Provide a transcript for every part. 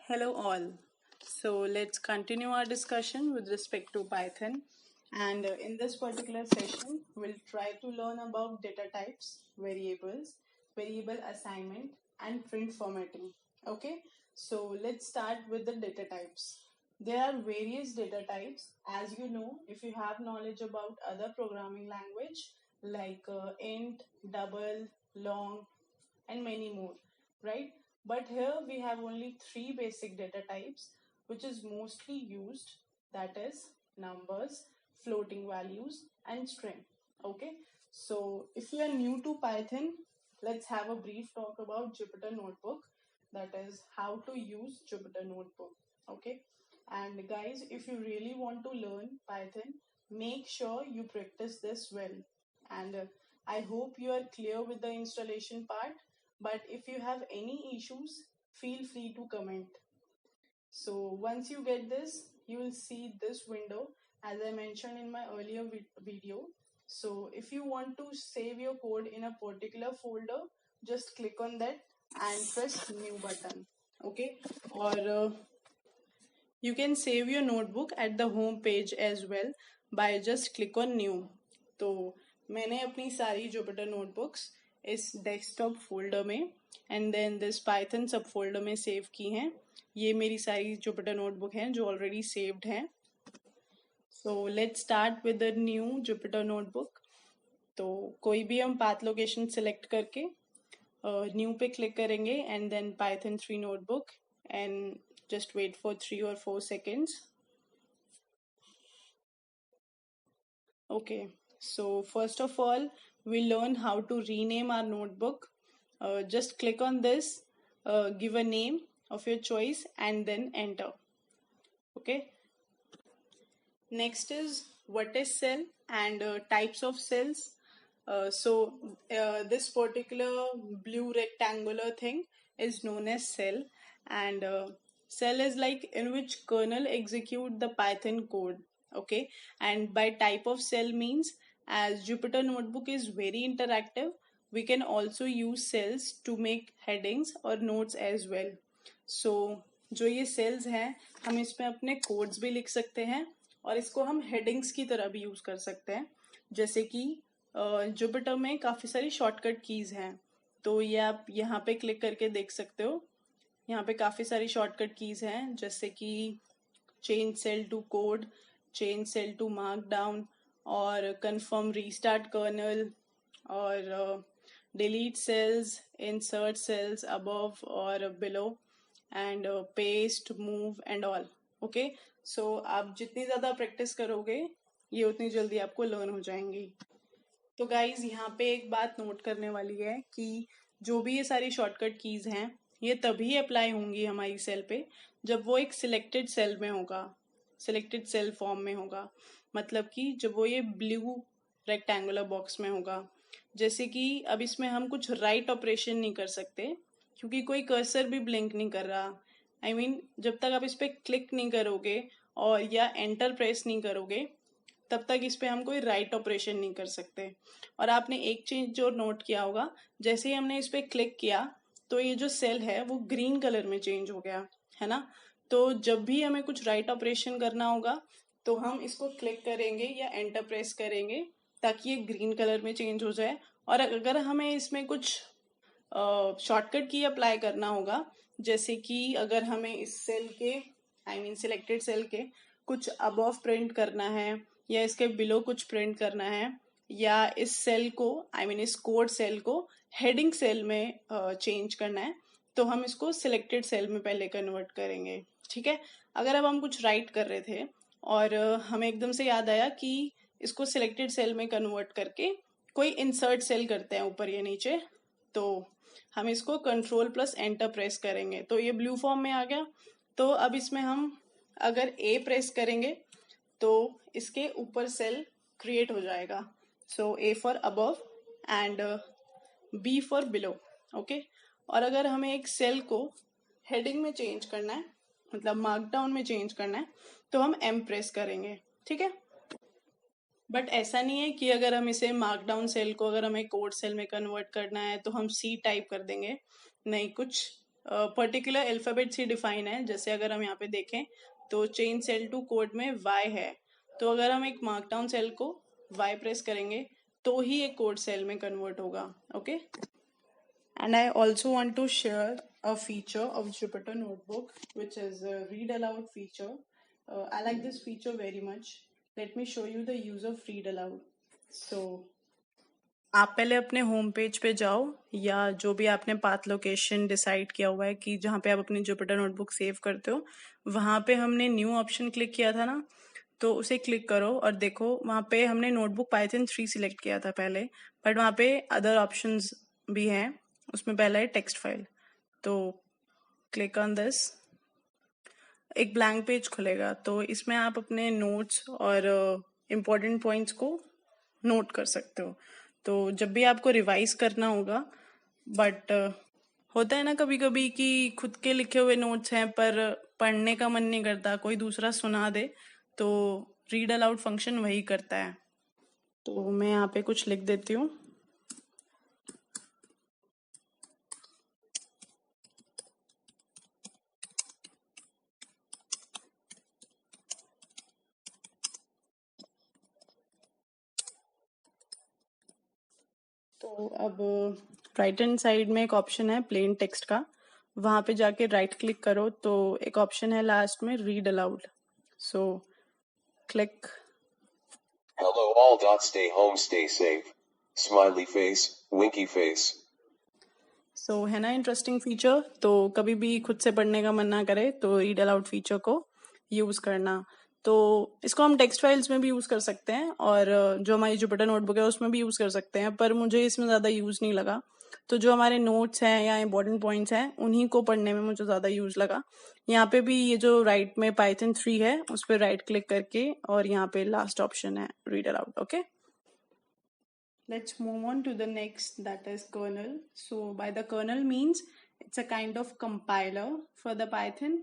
Hello all. So let's continue our discussion with respect to Python. And in this particular session, we'll try to learn about data types, variables, variable assignment, and print formatting. Okay, so let's start with the data types. There are various data types. As you know, if you have knowledge about other programming language like int, double, long, and many more, right? But here we have only three basic data types, which is mostly used, that is numbers, floating values, and string. Okay, so if you are new to Python, let's have a brief talk about Jupyter Notebook, that is how to use Jupyter Notebook. Okay, and guys, if you really want to learn Python, make sure you practice this well. And I hope you are clear with the installation part, but if you have any issues, feel free to comment. So once you get this, you will see this window as I mentioned in my earlier video. So if you want to save your code in a particular folder, just click on that and press new button. Okay, or you can save your notebook at the home page as well by just click on new. तो मैंने अपनी सारी Jupyter notebooks इस desktop folder में and then this Python सब folder में save की हैं. ये मेरी सारी Jupyter notebook हैं जो already saved हैं. So let's start with the new Jupyter notebook. तो कोई भी हम path location select करके new पे click करेंगे and then Python 3 notebook and just wait for 3 or 4 seconds. Okay, so first of all, we learn how to rename our notebook. Just click on this, give a name of your choice, and then enter. Okay. Next is what is cell and types of cells. This particular blue rectangular thing is known as cell, and cell is like in which kernel execute the Python code. Okay, and by type of cell means as Jupyter Notebook is very interactive, we can also use cells to make headings or notes as well. So जो ये cells हैं, हम इसमें अपने codes भी लिख सकते हैं और इसको हम headings की तरह भी यूज कर सकते हैं. जैसे कि जुपिटर में काफी सारी शॉर्टकट कीज हैं, तो ये आप यहाँ पे क्लिक करके देख सकते हो. यहाँ पे काफी सारी शॉर्टकट कीज हैं जैसे कि change cell to code, change cell to markdown और कंफर्म रीस्टार्ट कर्नल और delete cells, insert cells above और below and paste, move and all. Okay, so आप जितनी ज्यादा प्रैक्टिस करोगे ये उतनी जल्दी आपको लर्न हो जाएंगी. तो गाइज यहाँ पे एक बात नोट करने वाली है कि जो भी ये सारी शॉर्टकट कीज हैं ये तभी अप्लाई होंगी हमारी सेल पे जब वो एक सिलेक्टेड सेल में होगा, सिलेक्टेड सेल फॉर्म में होगा. मतलब कि जब वो ये ब्लू रेक्टेंगुलर बॉक्स में होगा. जैसे कि अब इसमें हम कुछ राइट ऑपरेशन नहीं कर सकते क्योंकि कोई कर्सर भी ब्लिंक नहीं कर रहा. I mean, जब तक आप इस पे क्लिक नहीं करोगे और या एंटर प्रेस नहीं करोगे तब तक इस पे हम कोई राइट ऑपरेशन नहीं कर सकते. और आपने एक चीज जो नोट किया होगा, जैसे ही हमने इस पे क्लिक किया तो ये जो सेल है वो ग्रीन कलर में चेंज हो गया है ना. तो जब भी हमें कुछ राइट ऑपरेशन करना होगा तो हम इसको क्लिक करेंगे या एंटर प्रेस करेंगे ताकि ये ग्रीन कलर में चेंज हो जाए. और अगर हमें इसमें कुछ शॉर्टकट की अप्लाई करना होगा, जैसे कि अगर हमें इस सेल के सिलेक्टेड सेल के कुछ अबव प्रिंट करना है या इसके बिलो कुछ प्रिंट करना है या इस सेल को इस कोड सेल को हेडिंग सेल में चेंज करना है, तो हम इसको सिलेक्टेड सेल में पहले कन्वर्ट करेंगे. ठीक है. अगर अब हम कुछ राइट कर रहे थे और हमें एकदम से याद आया कि इसको सिलेक्टेड सेल में कन्वर्ट करके कोई इंसर्ट सेल करते हैं ऊपर या नीचे, तो हम इसको कंट्रोल प्लस एंटर प्रेस करेंगे तो ये ब्लू फॉर्म में आ गया. तो अब इसमें हम अगर ए प्रेस करेंगे तो इसके ऊपर सेल क्रिएट हो जाएगा. So A for above and B for below. Okay. और अगर हमें एक सेल को हेडिंग में चेंज करना है, मतलब मार्कडाउन में चेंज करना है, तो हम एम प्रेस करेंगे. ठीक है. बट ऐसा नहीं है कि अगर हम इसे मार्कडाउन सेल को अगर हमें कोड सेल में कन्वर्ट करना है तो हम सी टाइप कर देंगे. नहीं, कुछ पर्टिकुलर अल्फाबेट से डिफाइन है। जैसे अगर हम यहाँ पे देखें तो चेंज सेल टू कोड में y है, तो अगर हम एक मार्कडाउन सेल को y प्रेस करेंगे तो ही एक कोड सेल में कन्वर्ट होगा। Okay, and I also want to share a feature of Jupyter Notebook, which is a read aloud feature. I like this feature very much. Let me show you the use of read aloud. So आप पहले अपने home page पे जाओ, या जो भी आपने path location decide किया हुआ है कि जहाँ पे आप अपनी जुपिटर नोटबुक सेव करते हो, वहाँ पे हमने न्यू ऑप्शन क्लिक किया था ना, तो उसे क्लिक करो और देखो वहाँ पे हमने नोटबुक पाइथन 3 सिलेक्ट किया था पहले, बट वहाँ पे अदर ऑप्शंस भी हैं। उसमें पहला है टेक्स्ट फाइल, तो क्लिक ऑन दिस, एक ब्लैंक पेज खुलेगा। तो इसमें आप अपने नोट्स और इम्पोर्टेंट पॉइंट्स को नोट कर सकते हो। तो जब भी आपको रिवाइज करना होगा, बट होता है ना कभी कभी कि खुद के लिखे हुए नोट्स हैं पर पढ़ने का मन नहीं करता, कोई दूसरा सुना दे, तो रीड अलाउड फंक्शन वही करता है। तो मैं यहाँ पे कुछ लिख देती हूँ। तो अब राइट हैंड साइड में एक ऑप्शन है प्लेन टेक्स्ट का, वहां पे जाके राइट क्लिक करो तो एक ऑप्शन है लास्ट में read aloud, so click. Hello all. Stay home, stay safe. Smiley face, winky face. सो है ना इंटरेस्टिंग फीचर। तो कभी भी खुद से पढ़ने का मन ना करे तो रीड अलाउड फीचर को यूज करना। तो इसको हम टेक्स्ट फाइल्स में भी यूज कर सकते हैं और जो हमारी जुपिटर नोटबुक है उसमें भी यूज कर सकते हैं, पर मुझे इसमें ज्यादा यूज नहीं लगा। तो जो हमारे नोट्स हैं या इंपॉर्टेंट पॉइंट्स हैं उन्हीं को पढ़ने में मुझे ज्यादा यूज लगा। यहाँ पे भी ये जो राइट में पाइथन 3 है उस पर राइट क्लिक करके, और यहाँ पे लास्ट ऑप्शन है read aloud. Okay, let's move on to the next, that is kernel. So by the kernel means it's a kind of compiler for the Python.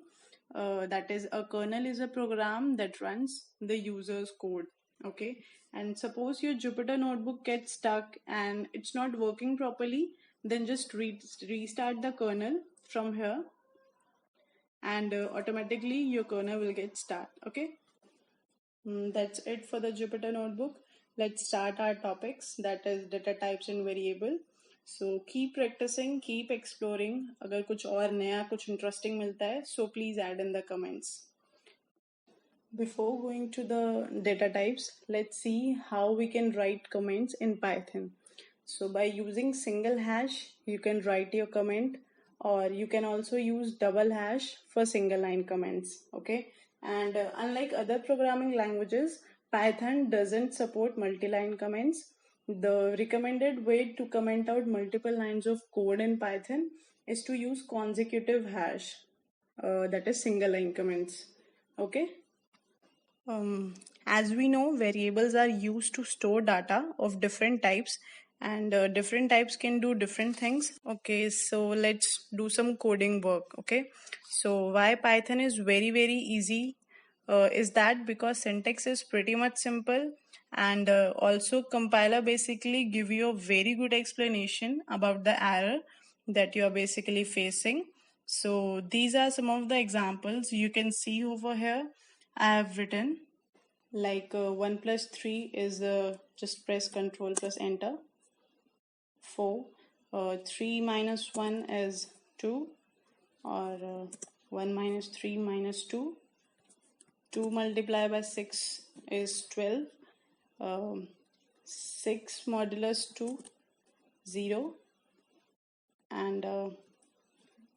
That is, a kernel is a program that runs the user's code. Okay, and suppose your Jupyter notebook gets stuck and it's not working properly, then just restart the kernel from here, and automatically your kernel will get start. Okay, that's it for the Jupyter notebook. Let's start our topics, that is data types and variable. So keep practicing, keep exploring. अगर कुछ और नया कुछ interesting मिलता है, so please add in the comments. Before going to the data types, let's see how we can write comments in Python. So by using single hash, you can write your comment, or you can also use double hash for single line comments. Okay, and unlike other programming languages, Python doesn't support multi-line comments. The recommended way to comment out multiple lines of code in Python is to use consecutive hash, that is single line comments. Okay. As we know, variables are used to store data of different types, and different types can do different things. Okay, so let's do some coding work. Okay, so why Python is very, very easy is that because syntax is pretty much simple, and also compiler basically give you a very good explanation about the error that you are basically facing. So these are some of the examples you can see over here. I have written like 1 plus 3 is just press Ctrl plus enter. 4. 3 minus 1 is 2, or 1 minus 3 minus 2. 2 multiplied by 6 is 12. 6 modulus 2, 0. And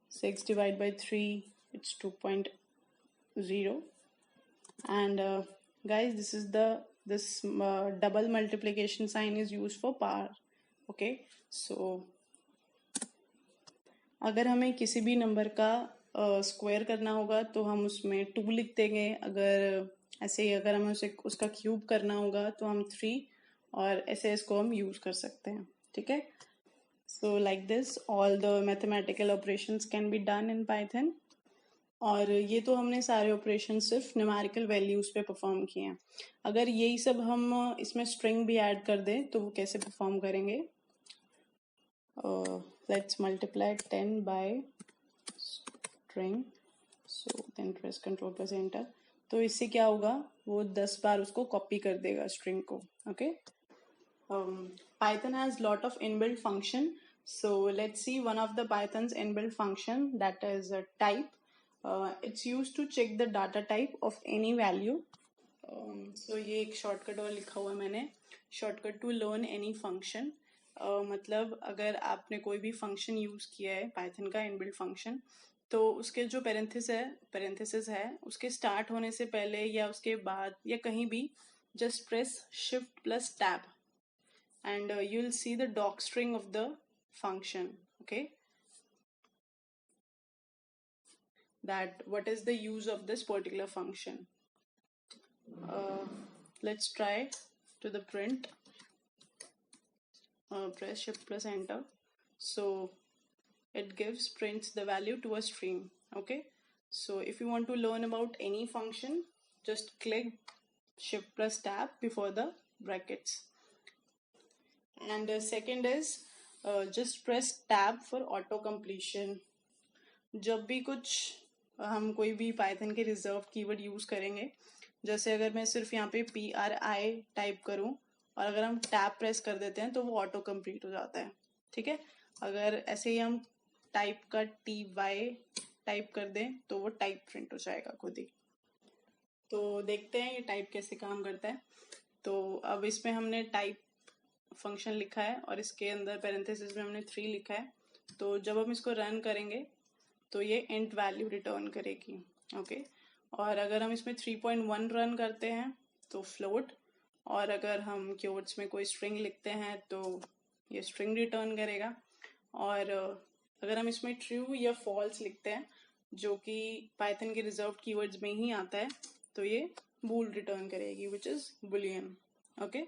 6 divided by 3, it's 2.0. And guys, this double multiplication sign is used for power. Okay, so अगर हमें किसी भी number का square करना होगा तो हम उसमें 2 लिख देंगे। अगर ऐसे ही अगर हमें उसका क्यूब करना होगा तो हम 3, और ऐसे इसको हम यूज कर सकते हैं। ठीक है, so like this all the mathematical operations can be done in Python. और ये तो हमने सारे ऑपरेशन सिर्फ न्यूमेरिकल वैल्यूज पे परफॉर्म किए हैं। अगर यही सब हम इसमें स्ट्रिंग भी ऐड कर दें तो वो कैसे परफॉर्म करेंगे? Let's multiply 10 by string, so then press control plus enter. तो इससे क्या होगा, वो 10 बार उसको कॉपी कर देगा स्ट्रिंग को। Okay, Python has lot of inbuilt function. So let's see one of the Python's inbuilt function, that is a type. It's used to check the data type of any value. So ये एक shortcut और लिखा हुआ है मैंने, shortcut to learn any function. मतलब अगर आपने कोई भी फंक्शन यूज किया है पाइथन का इनबिल्ट फंक्शन, तो उसके जो पैरेंथेसिस है उसके स्टार्ट होने से पहले या उसके बाद या कहीं भी just press shift plus tab and you will see the doc string of the function. Okay, that what is the use of this particular function. Let's try to the print. Press shift plus enter. So it prints the value to a string. Okay, so if you want to learn about any function, just click shift plus tab before the brackets. And second is just press tab for auto completion. जब भी कुछ हम कोई भी Python के reserve keyword use करेंगे, जैसे अगर मैं सिर्फ यहाँ पे PRI टाइप करूँ और अगर हम टैब प्रेस कर देते हैं तो वो ऑटो कंप्लीट हो जाता है। ठीक है, अगर ऐसे ही हम टाइप का TY टाइप कर दें तो वो टाइप प्रिंट हो जाएगा खुद ही। तो देखते हैं ये टाइप कैसे काम करता है। तो अब इसमें हमने टाइप फंक्शन लिखा है और इसके अंदर पैरेंथेसिस में हमने 3 लिखा है। तो जब हम इसको रन करेंगे तो ये इंट वैल्यू रिटर्न करेगी। ओके, और अगर हम इसमें 3.1 रन करते हैं तो फ्लोट, और अगर हम कीवर्ड्स में कोई स्ट्रिंग लिखते हैं तो ये स्ट्रिंग रिटर्न करेगा। और अगर हम इसमें ट्रू या फॉल्स लिखते हैं जो कि पाइथन के रिजर्व कीवर्ड्स में ही आता है, तो ये बूल रिटर्न करेगी, which is Boolean. Okay,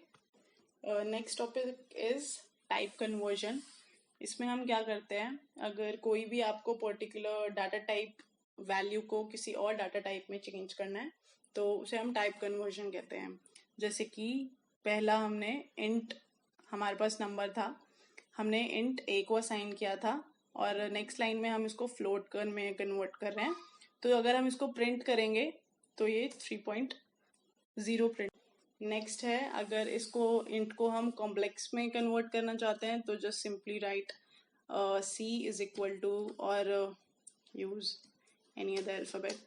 next topic is type conversion. इसमें हम क्या करते हैं, अगर कोई भी आपको पर्टिकुलर डाटा टाइप वैल्यू को किसी और डाटा टाइप में चेंज करना है तो उसे हम टाइप कन्वर्जन कहते हैं। जैसे कि पहला हमने इंट, हमारे पास नंबर था, हमने इंट a को असाइन किया था और नेक्स्ट लाइन में हम इसको फ्लोट में कन्वर्ट कर रहे हैं। तो अगर हम इसको प्रिंट करेंगे तो ये 3.0 प्रिंट। नेक्स्ट है, अगर इसको इंट को हम कॉम्प्लेक्स में कन्वर्ट करना चाहते हैं तो just simply write C is equal to और use any other alphabet.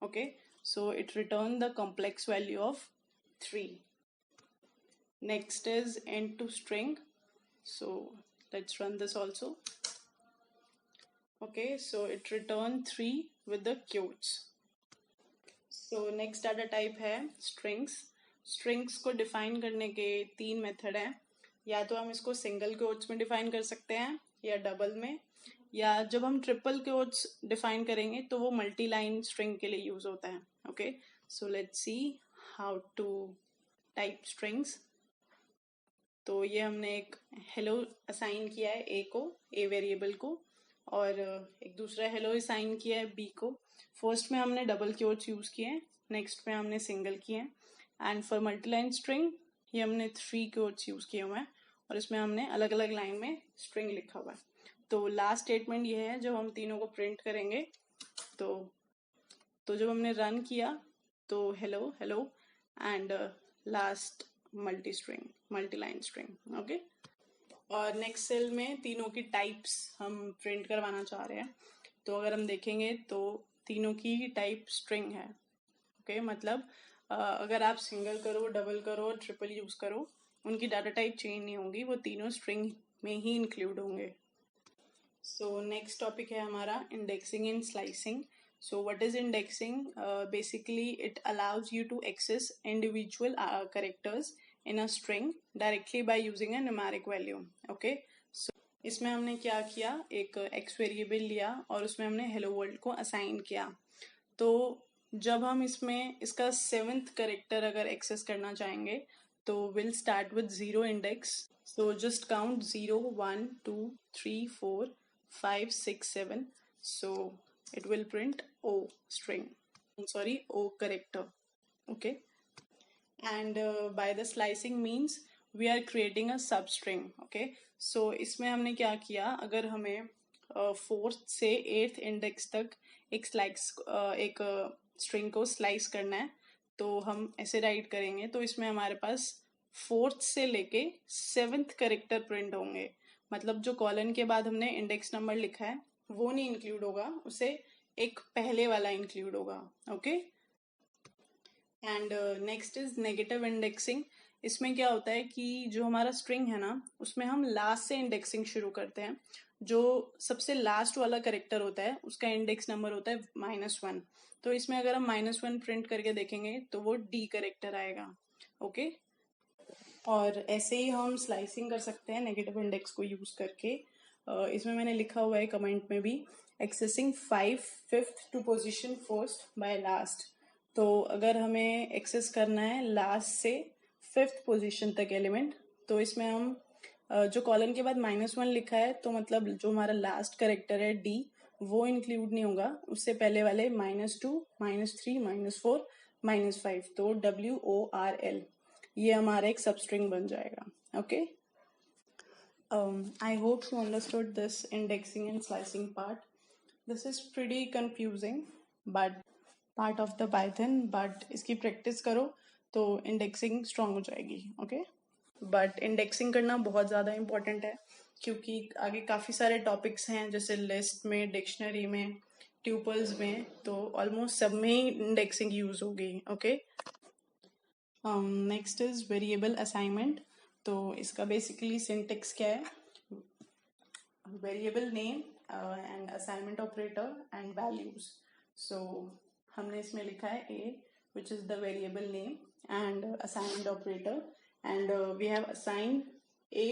Okay, so it returned the complex value of 3. Next is int to string. So let's run this also. Okay, so it returned 3 with the quotes. So next data type है strings. Strings को define करने के 3 method हैं। या तो हम इसको single quotes में डिफाइन कर सकते हैं या डबल में, या जब हम ट्रिपल क्वोट्स डिफाइन करेंगे तो वो मल्टी लाइन स्ट्रिंग के लिए यूज होता है। Okay, so let's see how to type strings. तो ये हमने एक हेलो असाइन किया है ए को, ए वेरिएबल को, और एक दूसरा हेलो असाइन किया है बी को। फर्स्ट में हमने डबल क्वोट्स यूज किए हैं, नेक्स्ट में हमने सिंगल किए हैं। And for multi line string ये हमने 3 क्वोट्स यूज किए हुए हैं और इसमें हमने अलग अलग लाइन में स्ट्रिंग लिखा हुआ है। तो लास्ट स्टेटमेंट ये है, जब हम तीनों को प्रिंट करेंगे तो जब हमने रन किया तो hello hello and last multi line string. Okay, और नेक्स्ट सेल में तीनों की टाइप्स हम प्रिंट करवाना चाह रहे हैं। तो अगर हम देखेंगे तो तीनों की टाइप स्ट्रिंग है। ओके, मतलब अगर आप सिंगल करो, डबल करो, ट्रिपल यूज करो, उनकी डाटा टाइप चेंज नहीं होगी, वो तीनों स्ट्रिंग में ही इंक्लूड होंगे। सो नेक्स्ट टॉपिक है हमारा indexing and slicing. So what is indexing? Basically it allows you to access individual characters in a string directly by using a numeric value. Okay, so इसमें हमने क्या किया, एक x variable लिया और उसमें हमने hello world को असाइन किया। तो जब हम इसमें इसका 7th कैरेक्टर अगर एक्सेस करना चाहेंगे तो we'll start with 0 index. So just count 0, 1, 2, 3, 4, 5, 6, 7. So it will print O string, O character. Okay, and by the slicing means we are creating a substring. Okay, सो इसमें हमने क्या किया, अगर हमें 4th से 8th इंडेक्स तक एक स्ट्रिंग को स्लाइस करना है तो हम ऐसे राइट करेंगे। तो इसमें हमारे पास 4th से लेके 7th कैरेक्टर प्रिंट होंगे। मतलब जो कॉलन के बाद हमने इंडेक्स नंबर लिखा है वो नहीं इंक्लूड होगा, उसे एक पहले वाला इंक्लूड होगा। Okay, and next is negative indexing. इसमें क्या होता है कि जो हमारा स्ट्रिंग है ना उसमें हम लास्ट से इंडेक्सिंग शुरू करते हैं। जो सबसे लास्ट वाला करेक्टर होता है उसका इंडेक्स नंबर होता है -1। तो इसमें अगर हम -1 प्रिंट करके देखेंगे तो वो डी करेक्टर आएगा। ओके, और ऐसे ही हम स्लाइसिंग कर सकते हैं नेगेटिव इंडेक्स को यूज करके। इसमें मैंने लिखा हुआ है कमेंट में भी, accessing 5/5 to position first by last. तो अगर हमें एक्सेस करना है लास्ट से 5th पोजीशन तक एलिमेंट, तो इसमें हम जो कॉलन के बाद -1 लिखा है तो मतलब जो हमारा लास्ट करेक्टर है डी वो इंक्लूड नहीं होगा, उससे पहले वाले -2, -3, -4, -5, तो WORL ये हमारा एक सबस्ट्रिंग बन जाएगा। Okay, I hope you understood this indexing and slicing part. This is pretty confusing but part of the Python, but इसकी प्रैक्टिस करो तो इंडेक्सिंग स्ट्रांग हो जाएगी। ओके, बट इंडेक्सिंग करना बहुत ज़्यादा इम्पोर्टेंट है क्योंकि आगे काफ़ी सारे टॉपिक्स हैं जैसे लिस्ट में, डिक्शनरी में, ट्यूपल्स में, तो ऑलमोस्ट सब में ही इंडेक्सिंग यूज होगी। Okay, next is variable assignment. तो इसका बेसिकली सिंटेक्स क्या है, variable name and assignment operator and values. So हमने इसमें लिखा है a which is the variable name and assignment operator, and we have assigned a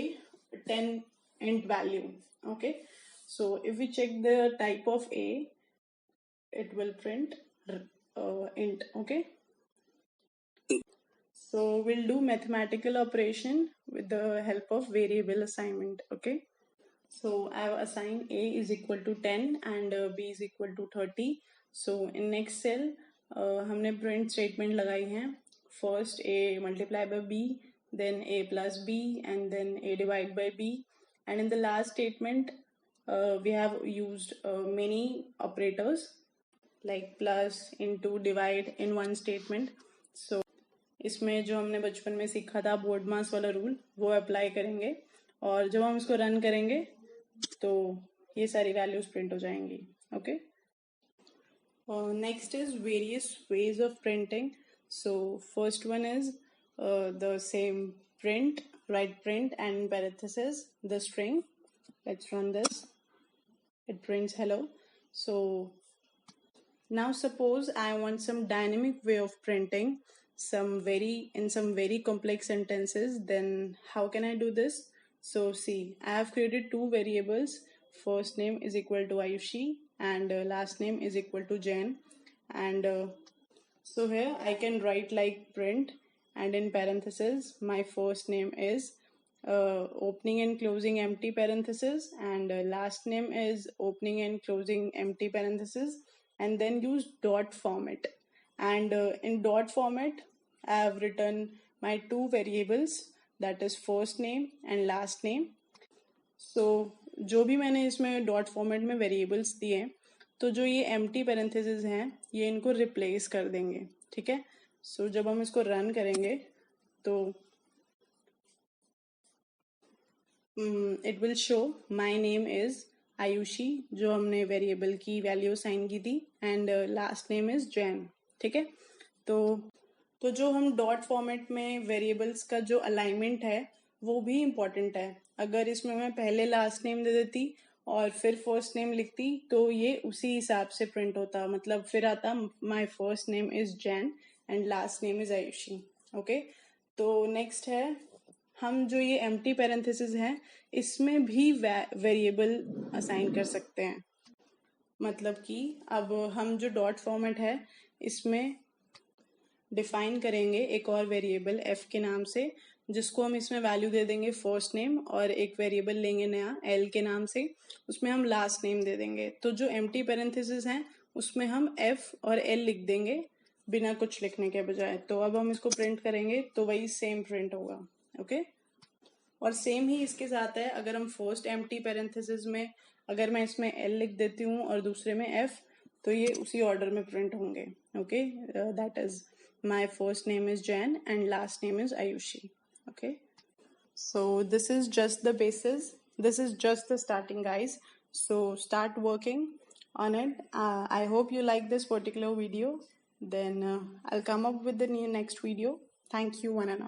10 int value. Okay, so if we check the type of a, it will print int. Okay, so we'll do mathematical operation with the help of variable assignment. Okay, so I have assigned a is equal to 10 and b is equal to 30. So in next cell हमने print statement लगाई हैं, first a multiply by b, then a plus b, and then a divide by b, and in the last statement we have used many operators like plus, into, divide in one statement. So इसमें जो हमने बचपन में सीखा था board मास वाला rule वो apply करेंगे, और जब हम इसको रन करेंगे तो ये सारी वैल्यूज प्रिंट हो जाएंगी। Okay, next is various ways of printing. So first one is the same print, right print and parenthesis the string. Let's run this. It prints hello. So now suppose I want some dynamic way of printing some very complex sentences, then how can I do this? So see, I have created two variables. First name is equal to Ayushi and last name is equal to Jen, and so here I can write like print, and in parentheses my first name is opening and closing empty parentheses, and last name is opening and closing empty parentheses, and then use dot format. And in dot format I have written my two variables, that is first name and last name. So जो भी मैंने इसमें dot format में variables दिए तो जो ये empty parenthesis हैं ये इनको रिप्लेस कर देंगे। ठीक है, सो जब हम इसको रन करेंगे तो it will show my name is Ayushi, जो हमने वेरिएबल की वैल्यू साइन की थी, and last name is Jain. ठीक है, तो जो हम डॉट फॉर्मेट में वेरिएबल्स का जो अलाइनमेंट है वो भी इम्पोर्टेंट है। अगर इसमें मैं पहले लास्ट नेम दे देती और फिर फर्स्ट नेम लिखती तो ये उसी हिसाब से प्रिंट होता, मतलब फिर आता my first name is Jain and last name is Ayushi. Okay, तो नेक्स्ट है हम जो ये एम्प्टी पैरेंथेसिस हैं इसमें भी वेरिएबल असाइन कर सकते हैं। मतलब कि अब हम जो डॉट फॉर्मेट है इसमें डिफाइन करेंगे एक और वेरिएबल f के नाम से, जिसको हम इसमें वैल्यू दे देंगे फर्स्ट नेम, और एक वेरिएबल लेंगे नया l के नाम से, उसमें हम लास्ट नेम दे देंगे। तो जो एम्प्टी पैरेंथेसिस हैं उसमें हम f और l लिख देंगे बिना कुछ लिखने के बजाय। तो अब हम इसको प्रिंट करेंगे तो वही सेम प्रिंट होगा। ओके, और सेम ही इसके साथ है, अगर हम फर्स्ट एम्प्टी पैरेंथेसिस में अगर मैं इसमें L लिख देती हूँ और दूसरे में F, तो ये उसी ऑर्डर में प्रिंट होंगे. Okay, that is my first name is Jain and last name is Ayushi. Okay, so this is just the basis, this is just the starting, guys. So start working on it. I hope you like this particular video. Then I'll come up with the next video. Thank you one and all.